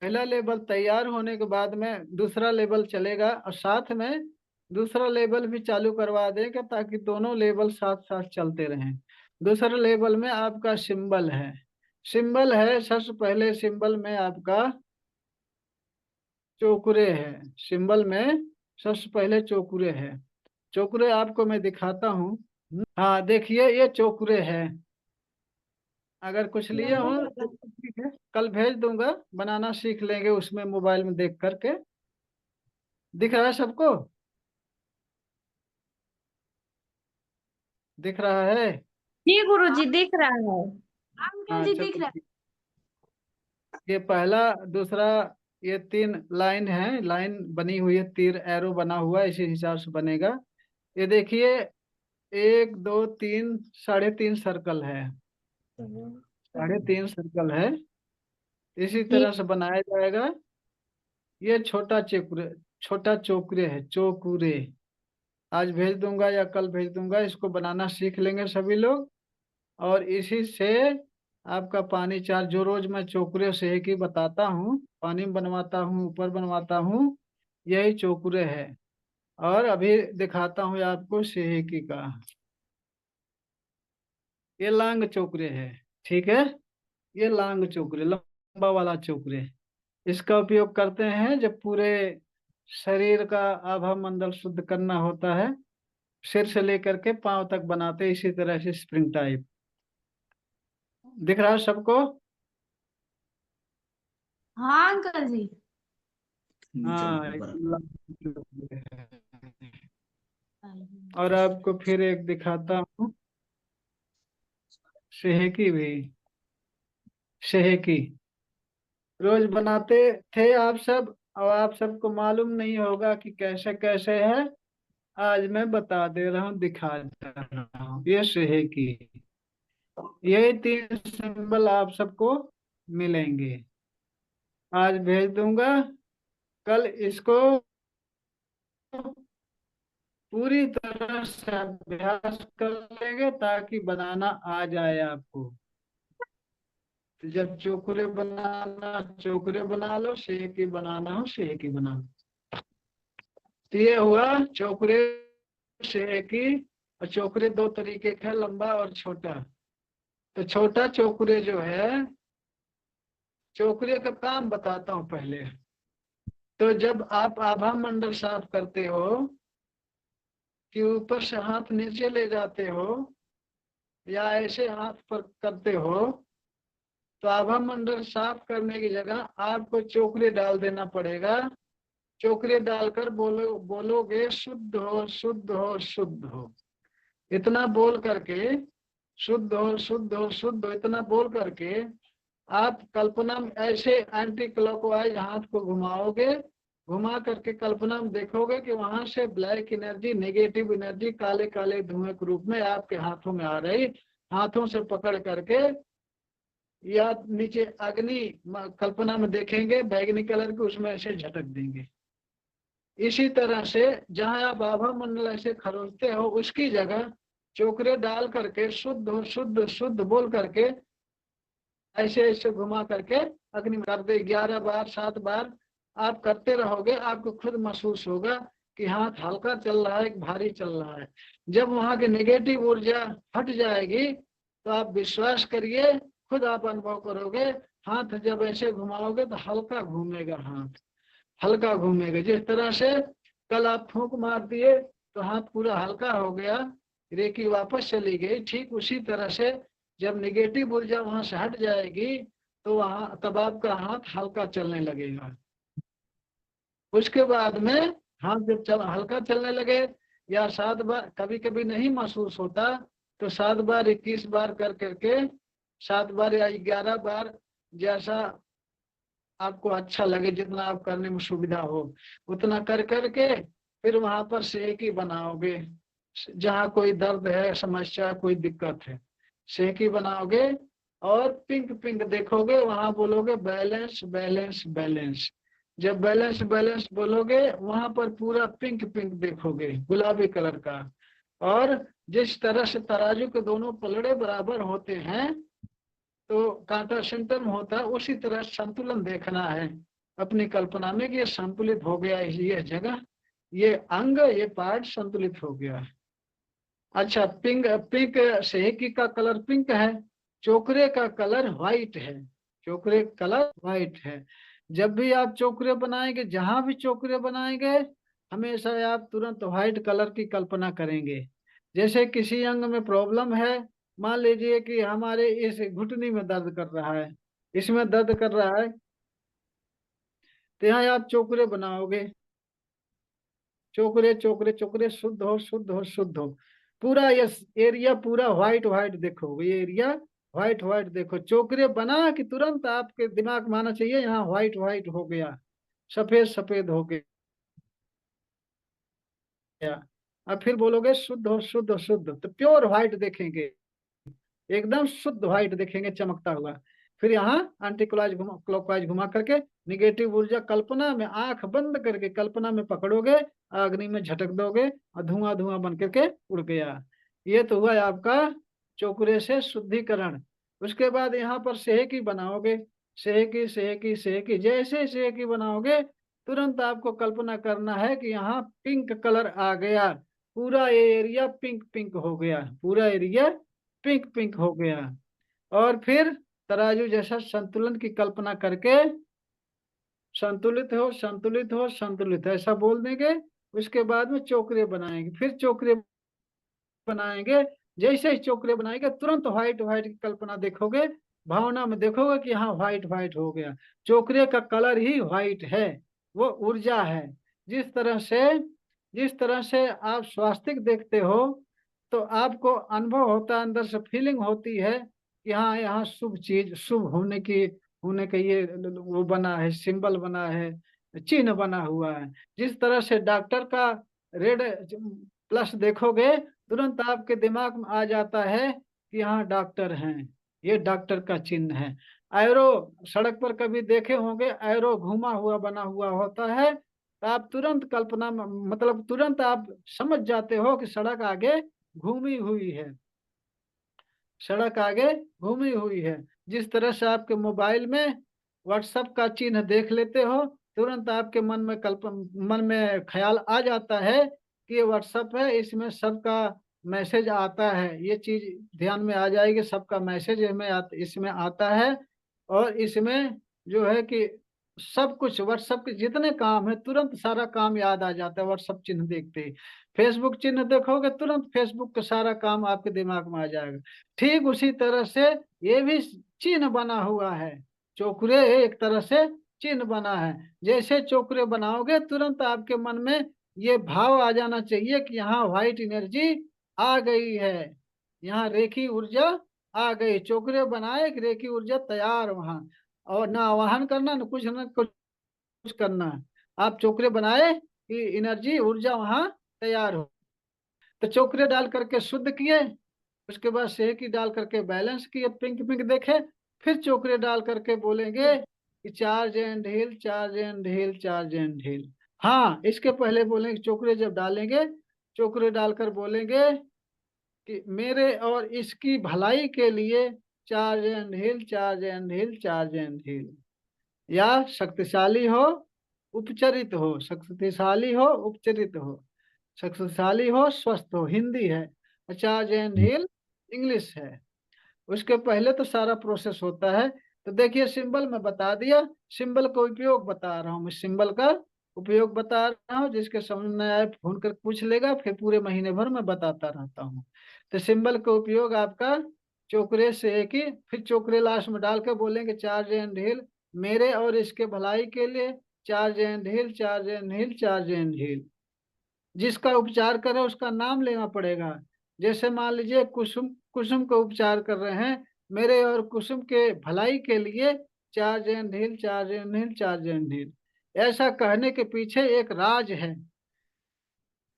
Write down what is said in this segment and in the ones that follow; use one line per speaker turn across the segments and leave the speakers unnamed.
पहला लेवल तैयार होने के बाद में दूसरा लेवल चलेगा, और साथ में दूसरा लेवल भी चालू करवा देंगे ताकि दोनों लेवल साथ साथ चलते रहें। दूसरे लेवल में आपका सिंबल है, सिंबल है सबसे पहले सिंबल में आपका चोकुरे है। सिंबल में सबसे पहले चोकुरे है। चोकुरे आपको मैं दिखाता हूँ। हाँ देखिए ये चोकुरे है। अगर कुछ लिए हो तो ठीक है, कल भेज दूंगा, बनाना सीख लेंगे उसमें मोबाइल में देख करके। दिख रहा है सबको? दिख रहा है?
जी गुरुजी दिख रहा है। अंकल
हाँ
जी दिख
चलो
रहा
ठीक। ये पहला, दूसरा, ये तीन लाइन है, लाइन बनी हुई है, तीर एरो बना हुआ है, इसी हिसाब से बनेगा। ये देखिए, एक दो तीन, साढ़े तीन सर्कल है, साढ़े तीन सर्कल है। इसी
है।
तरह से बनाया जाएगा। ये छोटा चोकुरे, छोटा चोकुरे है, चोकुरे। आज भेज दूंगा या कल भेज दूंगा, इसको बनाना सीख लेंगे सभी लोग। और इसी से आपका पानी चार, जो रोज मैं चोकुरे से की बताता हूँ, पानी में बनवाता हूँ, ऊपर बनवाता हूँ, यही चोकुरे है। और अभी दिखाता हूँ आपको सेहकी का। ये लांग चोकुरे है, ठीक है। ये लांग चोकुरे, लंबा वाला चोकुरे, इसका उपयोग करते हैं जब पूरे शरीर का आभा मंडल शुद्ध करना होता है। सिर से लेकर के पांव तक बनाते हैं इसी तरह से, स्प्रिंग टाइप। दिख रहा है सबको?
हाँ अंकल जी।
हाँ और आपको फिर एक दिखाता हूँ, सेहकी भी। सेहकी रोज बनाते थे आप सब, और आप सबको मालूम नहीं होगा कि कैसे कैसे है। आज मैं बता दे रहा हूँ, दिखा दे रहा हूँ। ये सेहकी, ये तीन सिंबल आप सबको मिलेंगे। आज भेज दूंगा, कल इसको पूरी तरह से अभ्यास कर लेंगे ताकि बनाना आ जाए आपको। तो जब चोकुरे बनाना, चोकुरे बना लो, सेकी बनाना हो सेकी बना लो। तो ये हुआ चोकुरे, सेकी। और चोकुरे दो तरीके के हैं, लंबा और छोटा। तो छोटा चोकुरे जो है, चोकुरे का काम बताता हूँ पहले। तो जब आप आभा मंडल साफ करते हो, कि ऊपर से हाथ नीचे ले जाते हो, या ऐसे हाथ पर करते हो, तो आभा मंडल साफ करने की जगह आपको चोकरे डाल देना पड़ेगा। चोकरे डालकर बोलोगे शुद्ध हो, शुद्ध हो, शुद्ध हो। इतना बोल करके, शुद्ध हो, शुद्ध हो, शुद्ध हो, इतना बोल करके आप कल्पना में ऐसे एंटी क्लॉकवाइज हाथ को घुमाओगे। घुमा करके कल्पना में देखोगे कि वहां से ब्लैक एनर्जी, नेगेटिव एनर्जी काले काले धुएं के रूप में आपके हाथों में आ रही। हाथों से पकड़ करके, या नीचे अग्नि कल्पना में देखेंगे बैगनी कलर की, उसमें ऐसे झटक देंगे। इसी तरह से जहां आप आभा मंडल ऐसे खरोचते हो, उसकी जगह चोकरे डाल करके शुद्ध हो, शुद्ध शुद्ध बोल करके ऐसे ऐसे घुमा करके अग्नि में कर दे। 11 बार, 7 बार आप करते रहोगे, आपको खुद महसूस होगा कि हाथ हल्का चल रहा है, भारी चल रहा है। जब वहां की नेगेटिव ऊर्जा हट जाएगी तो आप विश्वास करिए, खुद आप अनुभव करोगे। हाथ जब ऐसे घुमाओगे तो हल्का घूमेगा, हाथ हल्का घूमेगा। जिस तरह से कल आप फूंक मार दिए तो हाथ पूरा हल्का हो गया, रेकी वापस चली गई, ठीक उसी तरह से जब निगेटिव ऊर्जा वहां से हट जाएगी तो वहां तब आपका हाथ हल्का चलने लगेगा। उसके बाद में हाथ जब हल्का चलने लगे, या 7 बार, कभी कभी नहीं महसूस होता, तो 7 बार, 21 बार कर करके, 7 बार या 11 बार, जैसा आपको अच्छा लगे, जितना आप करने में सुविधा हो उतना कर करके फिर वहां पर सेकी बनाओगे। जहाँ कोई दर्द है, समस्या, कोई दिक्कत है, सेकी बनाओगे। और पिंक पिंक देखोगे, वहां बोलोगे बैलेंस, बैलेंस, बैलेंस। जब बैलेंस बैलेंस बोलोगे, वहां पर पूरा पिंक पिंक देखोगे, गुलाबी कलर का। और जिस तरह से तराजू के दोनों पलड़े बराबर होते हैं, तो कांटा सेंटर में होता है, उसी तरह संतुलन देखना है अपनी कल्पना में कि ये संतुलित हो गया, ये जगह, ये अंग, ये पार्ट संतुलित हो गया। अच्छा, पिंक पिंक सेहकी का कलर पिंक है, चोकरे का कलर व्हाइट है, चोकरे कलर व्हाइट है। जब भी आप चोकरे बनाएंगे, जहां भी चोकरे बनाएंगे, हमेशा आप तुरंत व्हाइट कलर की कल्पना करेंगे। जैसे किसी अंग में प्रॉब्लम है, मान लीजिए कि हमारे इस घुटनी में दर्द कर रहा है, इसमें दर्द कर रहा है, तो यहाँ आप चोकरे बनाओगे, चोकरे चोकरे चोकरे, शुद्ध हो शुद्ध हो शुद्ध हो, पूरा ये एरिया पूरा व्हाइट व्हाइट देखो, ये एरिया व्हाइट व्हाइट देखो। चोकरे बना कि तुरंत आपके दिमाग में आना चाहिए यहाँ व्हाइट व्हाइट हो गया, सफेद सफेद हो गया। अब फिर बोलोगे शुद्ध हो शुद्ध हो शुद्ध, तो प्योर व्हाइट देखेंगे, एकदम शुद्ध व्हाइट देखेंगे चमकता हुआ। फिर यहाँ एंटी क्लॉकवाइज घुमा करके निगेटिव ऊर्जा कल्पना में, आंख बंद करके कल्पना में पकड़ोगे, अग्नि में झटक दोगे और धुआं धुआं बन करके उड़ गया। ये तो हुआ आपका चोकरे से शुद्धिकरण। उसके बाद यहाँ पर सेहकी बनाओगे, सेहकी सेहकी सेहकी, जैसे सेहकी बनाओगे तुरंत आपको कल्पना करना है कि यहाँ पिंक कलर आ गया, पूरा एरिया पिंक पिंक हो गया, पूरा एरिया पिंक पिंक हो गया। और फिर तराजू जैसा संतुलन की कल्पना करके संतुलित हो संतुलित हो संतुलित, ऐसा बोल देंगे। उसके बाद में चोकरे बनाएंगे, फिर चोकरे बनाएंगे, जैसे ही चोकरे बनाएंगे तुरंत व्हाइट व्हाइट की कल्पना देखोगे, भावना में देखोगे कि हाँ व्हाइट व्हाइट हो गया। चोकरे का कलर ही व्हाइट है, वो ऊर्जा है। जिस तरह से आप स्वास्तिक देखते हो तो आपको अनुभव होता है, अंदर से फीलिंग होती है कि हाँ यहाँ शुभ चीज, शुभ होने का ये वो बना है, सिंबल बना है, चिन्ह बना हुआ है। जिस तरह से डॉक्टर का रेड प्लस देखोगे तुरंत आपके दिमाग में आ जाता है कि हाँ डॉक्टर हैं, ये डॉक्टर का चिन्ह है। एरो सड़क पर कभी देखे होंगे, एरो घुमा हुआ बना हुआ होता है, तो आप तुरंत कल्पना में, मतलब तुरंत आप समझ जाते हो कि सड़क आगे घूमी हुई है, सड़क आगे घूमी हुई है। जिस तरह से आपके मोबाइल में व्हाट्सएप का चिन्ह देख लेते हो, तुरंत आपके मन में ख्याल आ जाता है कि ये व्हाट्सएप है, इसमें सबका मैसेज आता है, ये चीज ध्यान में आ जाएगी, सबका मैसेज इसमें आता है। और इसमें जो है कि सब कुछ व्हाट्सएप के जितने काम है तुरंत सारा काम याद आ जाता है व्हाट्सएप चिन्ह देखते ही। फेसबुक चिन्ह देखोगे तुरंत फेसबुक का सारा काम आपके दिमाग में आ जाएगा। ठीक उसी तरह से ये भी चिन्ह बना हुआ है, चोकरे एक तरह से चिन्ह बना है। जैसे चोकरे बनाओगे तुरंत आपके मन में ये भाव आ जाना चाहिए कि यहाँ व्हाइट एनर्जी आ गई है, यहाँ रेखी ऊर्जा आ गई। चोकरे बनाए कि रेखी ऊर्जा तैयार वहां, और ना आवाहन करना ना कुछ करना, आप चोकरे बनाए कि एनर्जी ऊर्जा वहां तैयार हो। तो चोकरे डाल करके शुद्ध किए, उसके बाद सेहकी डाल करके बैलेंस किए, पिंक पिंक देखे, फिर चोकरे डाल करके बोलेंगे कि charge and heal, charge and heal, charge and heal. हाँ, इसके पहले बोलेंगे, चोकरे जब डालेंगे, चोकरे डालकर बोलेंगे कि मेरे और इसकी भलाई के लिए charge and heal, charge and heal, charge and heal. या शक्तिशाली हो उपचरित हो, शक्तिशाली हो उपचरित हो, शक्तिशाली हो स्वस्थ हो, हिंदी है। चार्ज एंड हील इंग्लिश है। उसके पहले तो सारा प्रोसेस होता है। तो देखिए सिंबल में बता दिया, सिंबल का उपयोग बता रहा हूँ मैं, सिंबल का उपयोग बता रहा हूँ, जिसके समझ में आए फोन कर पूछ लेगा, फिर पूरे महीने भर मैं बताता रहता हूँ। तो सिंबल का उपयोग आपका चोकरे से है कि फिर चोकरे लास्ट में डाल के बोलेंगे चार्ज एंड हील, मेरे और इसके भलाई के लिए charge and heal, charge and heal, charge and heal. जिसका उपचार करे उसका नाम लेना पड़ेगा। जैसे मान लीजिए कुसुम, कुसुम का उपचार कर रहे हैं, मेरे और कुसुम के भलाई के लिए charge and heal, charge and heal, charge and heal. ऐसा कहने के पीछे एक राज है।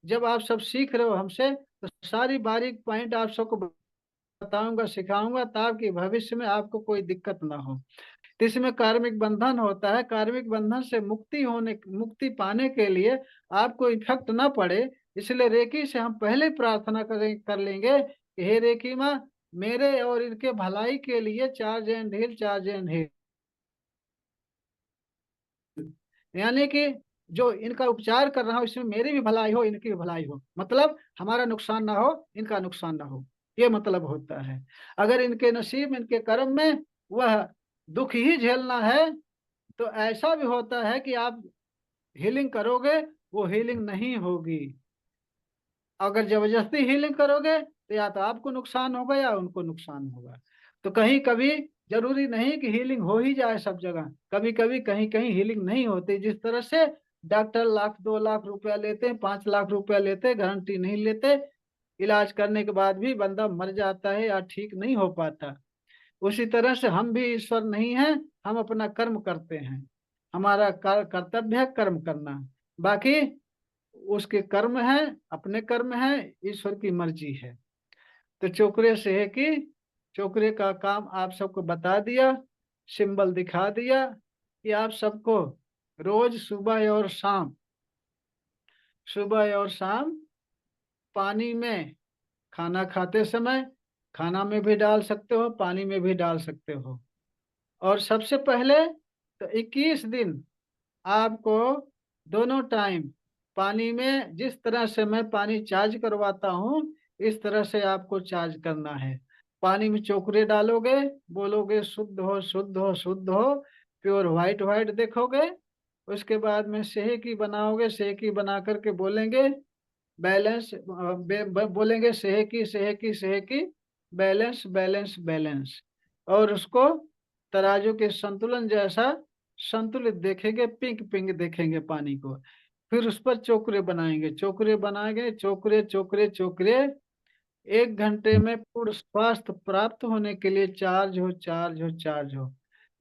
जब आप सब सीख रहे हो हमसे तो सारी बारीक पॉइंट आप सबको बताऊंगा, सिखाऊंगा, ताकि भविष्य में आपको कोई दिक्कत ना हो। तो इसमें कार्मिक बंधन होता है, कार्मिक बंधन से मुक्ति पाने के लिए आपको इफेक्ट ना पड़े, इसलिए रेकी से हम पहले प्रार्थना कर लेंगे कि हे रेकी माँ, मेरे और इनके भलाई के लिए charge and heal, charge and heal. यानी कि जो इनका उपचार कर रहा हूं इसमें मेरी भी भलाई हो, इनकी भी भलाई हो, मतलब हमारा नुकसान ना हो, इनका नुकसान ना हो, ये मतलब होता है। अगर इनके नसीब, इनके कर्म में वह दुख ही झेलना है, तो ऐसा भी होता है कि आप हीलिंग करोगे, वो हीलिंग नहीं होगी। अगर जबरदस्ती हीलिंग करोगे तो या तो आपको नुकसान होगा या उनको नुकसान होगा। तो कहीं कभी जरूरी नहीं कि हीलिंग हो ही जाए सब जगह, कभी कभी कहीं कहीं हीलिंग नहीं होती। जिस तरह से डॉक्टर 1 लाख 2 लाख रुपया लेते हैं, 5 लाख रुपया लेते हैं, गारंटी नहीं लेते, इलाज करने के बाद भी बंदा मर जाता है या ठीक नहीं हो पाता। उसी तरह से हम भी ईश्वर नहीं हैं, हम अपना कर्म करते हैं। हमारा कर्तव्य है कर्म करना। बाकी उसके कर्म है, अपने कर्म है, ईश्वर की मर्जी है। तो चोकरे से है कि चोकरे का काम आप सबको बता दिया, सिंबल दिखा दिया कि आप सबको रोज सुबह और शाम, सुबह और शाम पानी में, खाना खाते समय खाना में भी डाल सकते हो, पानी में भी डाल सकते हो। और सबसे पहले तो 21 दिन आपको दोनों टाइम पानी में, जिस तरह से मैं पानी चार्ज करवाता हूँ इस तरह से आपको चार्ज करना है। पानी में चोकरे डालोगे, बोलोगे शुद्ध हो शुद्ध हो शुद्ध हो, प्योर व्हाइट व्हाइट देखोगे। उसके बाद में सेहकी बनाओगे, सेहकी बना करके बोलेंगे बैलेंस, बोलेंगे सेहकी सेहकी सेहकी, बैलेंस बैलेंस बैलेंस। और उसको तराजू के संतुलन जैसा संतुलित देखेंगे, पिंक पिंक देखेंगे पानी को। फिर उस पर चोकरे बनाएंगे, चोकरे बनाएंगे, चोकरे चोकरे चोकरे। 1 घंटे में पूर्ण स्वास्थ्य प्राप्त होने के लिए चार्ज हो चार्ज हो चार्ज हो,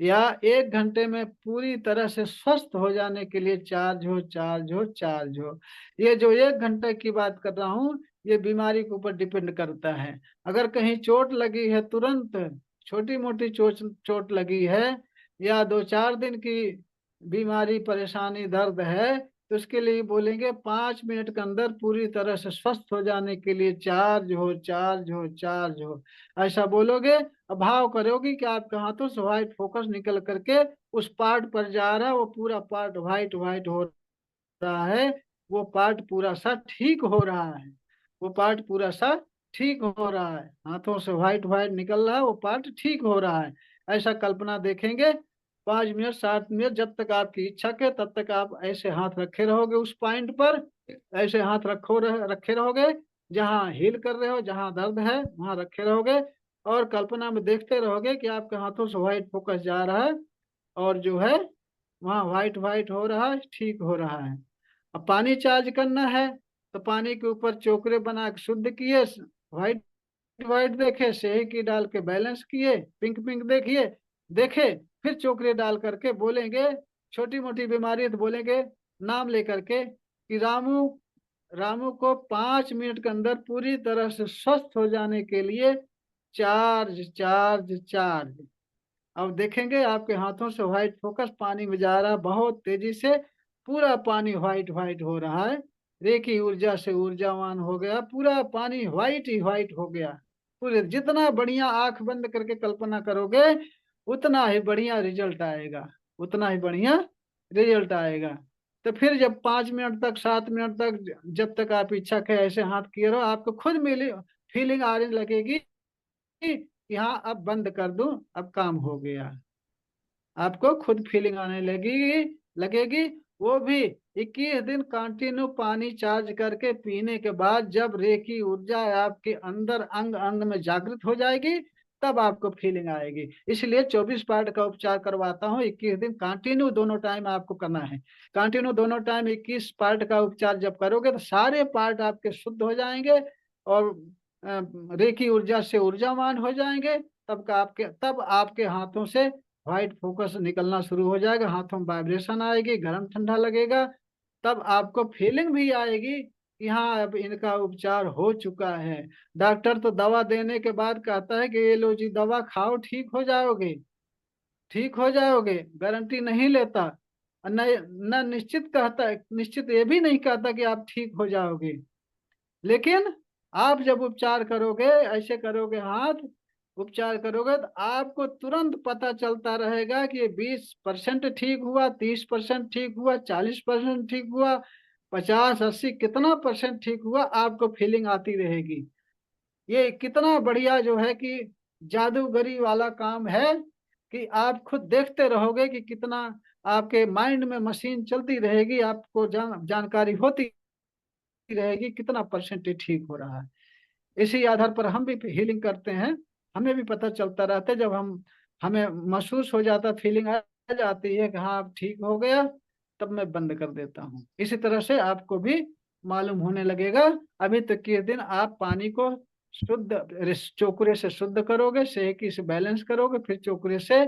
या 1 घंटे में पूरी तरह से स्वस्थ हो जाने के लिए चार्ज हो चार्ज हो चार्ज हो। ये जो 1 घंटे की बात कर रहा हूँ ये बीमारी के ऊपर डिपेंड करता है। अगर कहीं चोट लगी है, तुरंत छोटी मोटी चोट चोट लगी है, या 2 4 दिन की बीमारी परेशानी दर्द है, तो उसके लिए बोलेंगे 5 मिनट के अंदर पूरी तरह से स्वस्थ हो जाने के लिए चार्ज हो चार्ज हो चार्ज हो। ऐसा बोलोगे, अब भाव करोगे कि आपके हाथों से व्हाइट फोकस निकल करके उस पार्ट पर जा रहा है, वो पूरा पार्ट व्हाइट व्हाइट हो रहा है, वो पार्ट पूरा सा ठीक हो रहा है, वो पार्ट पूरा सा ठीक हो रहा है, हाथों से व्हाइट व्हाइट निकल रहा है, वो पार्ट ठीक हो रहा है। ऐसा कल्पना देखेंगे 5 मिनट 7 मिनट, जब तक आपकी इच्छा के तब तक आप ऐसे हाथ रखे रहोगे उस पॉइंट पर, ऐसे हाथ रखे रहोगे, जहाँ हील कर रहे हो, जहाँ दर्द है वहां रखे रहोगे। और कल्पना में देखते रहोगे कि आपके हाथों से व्हाइट फोकस जा रहा है, और जो है वहाँ व्हाइट व्हाइट हो रहा है, ठीक हो रहा है। अब पानी चार्ज करना है, तो पानी के ऊपर चोकरे बना के शुद्ध किए, व्हाइट व्हाइट देखे, सेही की डाल के बैलेंस किए, पिंक पिंक देखिए देखे, फिर चोकरे डाल करके बोलेंगे, छोटी मोटी बीमारी है तो बोलेंगे नाम लेकर के कि रामू, रामू को 5 मिनट के अंदर पूरी तरह से स्वस्थ हो जाने के लिए चार्ज चार्ज चार्ज। अब देखेंगे आपके हाथों से व्हाइट फोकस पानी में जा रहा है बहुत तेजी से, पूरा पानी व्हाइट व्हाइट हो रहा है, रेखी ऊर्जा से ऊर्जावान हो गया, पूरा पानी व्हाइट ही व्हाइट हो गया। पूरे जितना बढ़िया आंख बंद करके कल्पना करोगे उतना ही बढ़िया रिजल्ट आएगा, उतना ही बढ़िया रिजल्ट आएगा। तो फिर जब 5 मिनट तक 7 मिनट तक जब तक आप इच्छा के ऐसे हाथ किए रहो, आपको खुद मिली फीलिंग आने लगेगी कि हाँ अब बंद कर दूं, अब काम हो गया। आपको खुद फीलिंग आने लगेगी लगेगी। वो भी 21 दिन कंटिन्यू पानी चार्ज करके पीने के बाद, जब रेकी ऊर्जा आपके अंदर अंग अंग में जागृत हो जाएगी तब आपको फीलिंग आएगी। इसलिए 24 पार्ट का उपचार करवाता हूँ, 21 दिन कंटिन्यू दोनों टाइम आपको करना है। कंटिन्यू दोनों टाइम 21 पार्ट का उपचार जब करोगे तो सारे पार्ट आपके शुद्ध हो जाएंगे, और रेकी ऊर्जा से ऊर्जावान हो जाएंगे। तब आपके हाथों से व्हाइट फोकस निकलना शुरू हो जाएगा, हाथों में वाइब्रेशन आएगी, गर्म ठंडा लगेगा। तब आपको फीलिंग भी आएगी कि हाँ अब इनका उपचार हो चुका है। डॉक्टर तो दवा देने के बाद कहता है कि ये लो जी दवा खाओ ठीक हो जाओगे, ठीक हो जाओगे, गारंटी नहीं लेता। न न निश्चित कहता, निश्चित ये भी नहीं कहता कि आप ठीक हो जाओगे। लेकिन आप जब उपचार करोगे, ऐसे करोगे हाथ, उपचार करोगे तो आपको तुरंत पता चलता रहेगा कि ये 20% ठीक हुआ, 30% ठीक हुआ, 40% ठीक हुआ, 50-80 कितना परसेंट ठीक हुआ, आपको फीलिंग आती रहेगी। ये कितना बढ़िया जो है कि जादूगरी वाला काम है कि आप खुद देखते रहोगे कि कितना आपके माइंड में मशीन चलती रहेगी, आपको जानकारी होती रहेगी कितना परसेंट ठीक हो रहा है। इसी आधार पर हम भी हीलिंग करते हैं, हमें भी पता चलता रहता है। जब हमें महसूस हो जाता, फीलिंग आ जाती है कि हाँ अब ठीक हो गया, तब मैं बंद कर देता हूँ। इसी तरह से आपको भी मालूम होने लगेगा। अभी तक के दिन आप पानी को शुद्ध चोकरे से शुद्ध करोगे, सेहकी से बैलेंस करोगे, फिर चोकरे से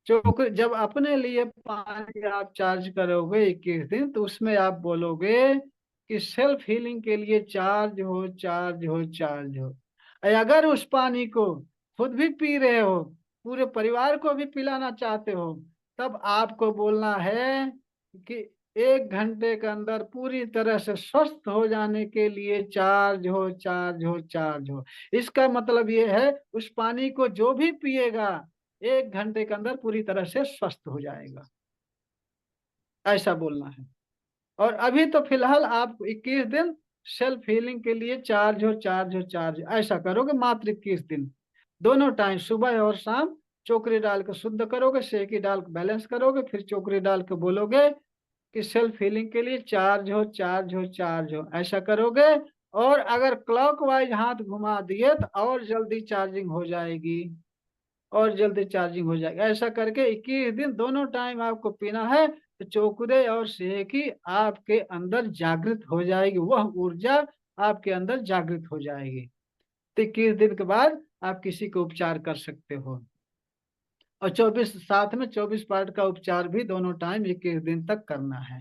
जब अपने लिए पानी आप चार्ज करोगे 21 दिन, तो उसमें आप बोलोगे कि सेल्फ हीलिंग के लिए चार्ज हो, चार्ज हो, चार्ज हो। अगर उस पानी को खुद भी पी रहे हो, पूरे परिवार को भी पिलाना चाहते हो, तब आपको बोलना है कि 1 घंटे के अंदर पूरी तरह से स्वस्थ हो जाने के लिए चार्ज हो, चार्ज हो, चार्ज हो। इसका मतलब ये है उस पानी को जो भी पिएगा 1 घंटे के अंदर पूरी तरह से स्वस्थ हो जाएगा, ऐसा बोलना है। और अभी तो फिलहाल आप 21 दिन सेल्फ हीलिंग के लिए चार्ज हो, चार्ज हो, चार्ज, ऐसा करोगे मात्र 21 दिन। दोनों टाइम सुबह और शाम चोकरी डाल के शुद्ध करोगे, सेकी डाल के बैलेंस करोगे, फिर चोकरी डाल के बोलोगे कि सेल्फ हीलिंग के लिए चार्ज हो, चार्ज हो, चार्ज हो, ऐसा करोगे। और अगर क्लॉकवाइज हाथ घुमा दिए तो और जल्दी चार्जिंग हो जाएगी, और जल्दी चार्जिंग हो जाएगी। ऐसा करके 21 दिन दोनों टाइम आपको पीना है, तो चोकरे और सेहकी आपके अंदर जागृत हो जाएगी, वह ऊर्जा आपके अंदर जागृत हो जाएगी। तो 21 दिन के बाद आप किसी को उपचार कर सकते हो। और 24 पार्ट का उपचार भी दोनों टाइम 21 दिन तक करना है।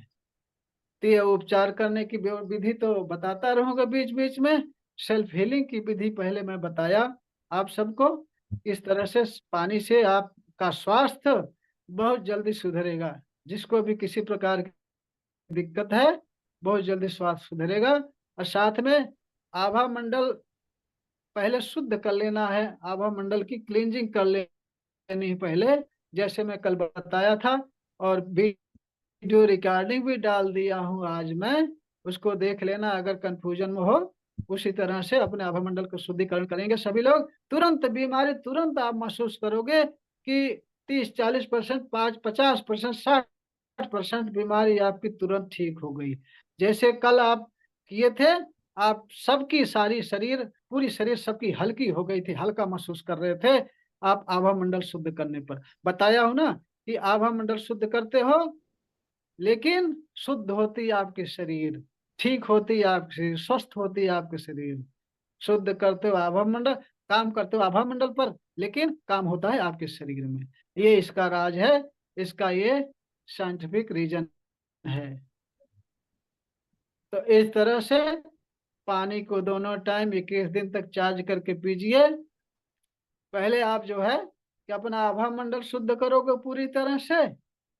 तो ये उपचार करने की विधि तो बताता रहूंगा बीच बीच में। सेल्फ हीलिंग की विधि पहले मैं बताया आप सबको। इस तरह से पानी से आपका स्वास्थ्य बहुत जल्दी सुधरेगा। जिसको भी किसी प्रकार की दिक्कत है, बहुत जल्दी स्वास्थ्य सुधरेगा। और साथ में आभा मंडल पहले शुद्ध कर लेना है, आभा मंडल की क्लींजिंग कर लेनी है पहले, जैसे मैं कल बताया था। और वीडियो रिकॉर्डिंग भी डाल दिया हूँ आज मैं, उसको देख लेना अगर कंफ्यूजन में हो। उसी तरह से अपने आभामंडल का शुद्धिकरण करेंगे सभी लोग, तुरंत बीमारी तुरंत आप महसूस करोगे कि 30-40%, 50%, 60% बीमारी आपकी तुरंत ठीक हो गई। जैसे कल आप किए थे, आप सबकी सारी शरीर, पूरी शरीर सबकी हल्की हो गई थी, हल्का महसूस कर रहे थे आप आभा मंडल शुद्ध करने पर। बताया हो ना कि आभा मंडल शुद्ध करते हो, लेकिन शुद्ध होती आपके शरीर, ठीक होती आपके शरीर, स्वस्थ होती आपके शरीर। शुद्ध करते हो आभा मंडल, काम करते हो आभा मंडल पर, लेकिन काम होता है आपके शरीर में। ये इसका राज है, इसका ये साइंटिफिक रीजन है। तो इस तरह से पानी को दोनों टाइम 21 दिन तक चार्ज करके पीजिए। पहले आप जो है कि अपना आभा मंडल शुद्ध करोगे पूरी तरह से।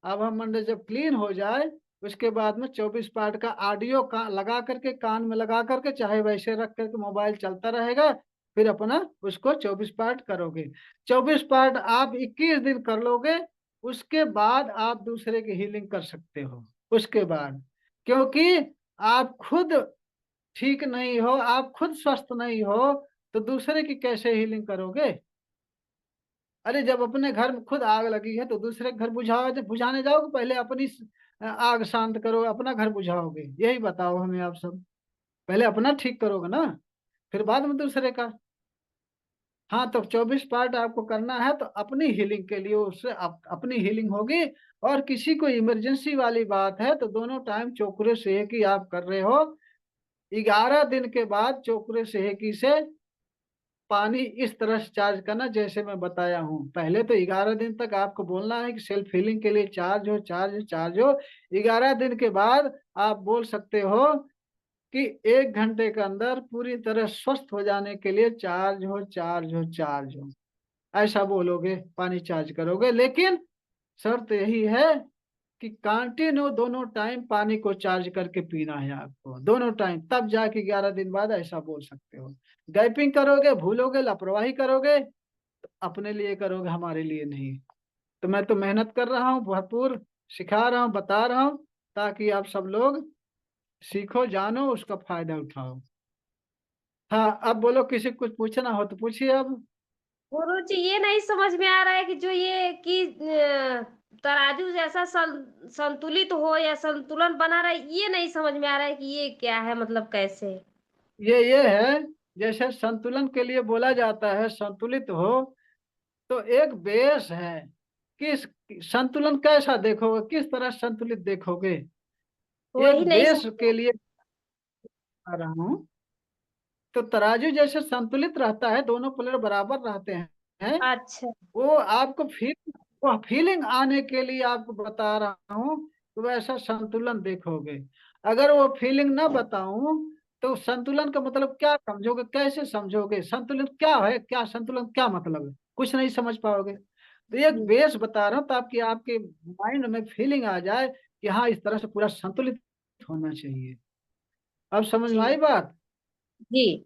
आभा मंडल जब क्लीन हो जाए, उसके बाद में 24 पार्ट का ऑडियो का लगा करके, कान में लगा करके, चाहे वैसे रख करके मोबाइल चलता रहेगा, फिर अपना उसको 24 पार्ट करोगे। 24 पार्ट आप 21 दिन कर लोगे, उसके बाद आप दूसरे की हीलिंग कर सकते हो। उसके बाद, क्योंकि आप खुद ठीक नहीं हो, आप खुद स्वस्थ नहीं हो, तो दूसरे की कैसे हीलिंग करोगे? अरे जब अपने घर में खुद आग लगी है तो दूसरे के घर बुझाने जाओगे? पहले अपनी आग शांत करो, अपना घर बुझाओगे? यही बताओ हमें आप सब। पहले अपना ठीक करोगे ना, फिर बाद में दूसरे का। हाँ, तो 24 पार्ट आपको करना है तो अपनी हीलिंग के लिए, उससे अपनी हीलिंग होगी। और किसी को इमरजेंसी वाली बात है तो दोनों टाइम चोकरे सेहकी आप कर रहे हो, 11 दिन के बाद चोकरे सेहकी से पानी इस तरह से चार्ज करना जैसे मैं बताया हूँ। पहले तो 11 दिन तक आपको बोलना है कि सेल्फ हीलिंग के लिए चार्ज हो, चार्ज हो, चार्ज हो। 11 दिन के बाद आप बोल सकते हो कि 1 घंटे के अंदर पूरी तरह स्वस्थ हो जाने के लिए चार्ज हो, चार्ज हो, चार्ज हो, ऐसा बोलोगे, पानी चार्ज करोगे। लेकिन शर्त यही है कि कंटिन्यू दोनों टाइम पानी को चार्ज करके पीना है आपको, दोनों टाइम, तब जाके 11 दिन बाद ऐसा बोल सकते हो। गैपिंग करोगे, भूलोगे, लापरवाही करोगे, तो अपने लिए करोगे, हमारे लिए नहीं। तो मैं तो मेहनत कर रहा हूँ भरपूर, सिखा रहा हूँ, बता रहा हूँ, ताकि आप सब लोग सीखो, जानो, उसका फायदा उठाओ। हाँ, अब बोलो, किसी को कुछ पूछना हो तो पूछिए अब।
गुरुजी ये नहीं समझ में आ रहा है कि जो ये कि तराजू जैसा संतुलित हो या संतुलन बना रहा है, ये नहीं समझ में आ रहा है कि ये क्या है, मतलब कैसे।
ये है, जैसे संतुलन के लिए बोला जाता है संतुलित हो, तो एक बेस है। किस संतुलन कैसा देखोगे, किस तरह संतुलित देखोगे, एक
वही नहीं
बेस
समझ।
के लिए आ रहा हूँ। तो तराजू जैसे संतुलित रहता है, दोनों प्लेयर बराबर रहते हैं,
अच्छा।
वो आपको वो फीलिंग आने के लिए आपको बता रहा हूँ कि वैसा संतुलन देखोगे। अगर वो फीलिंग ना बताऊं तो संतुलन का मतलब क्या समझोगे, कैसे समझोगे, संतुलन क्या है, क्या संतुलन क्या मतलब है, कुछ नहीं समझ पाओगे। तो एक
जी।
बेस बता रहा हूँ ताकि आपके माइंड में फीलिंग आ जाए कि हाँ, इस तरह से पूरा संतुलित होना चाहिए। अब समझ में
जी।
आई बात?
जी।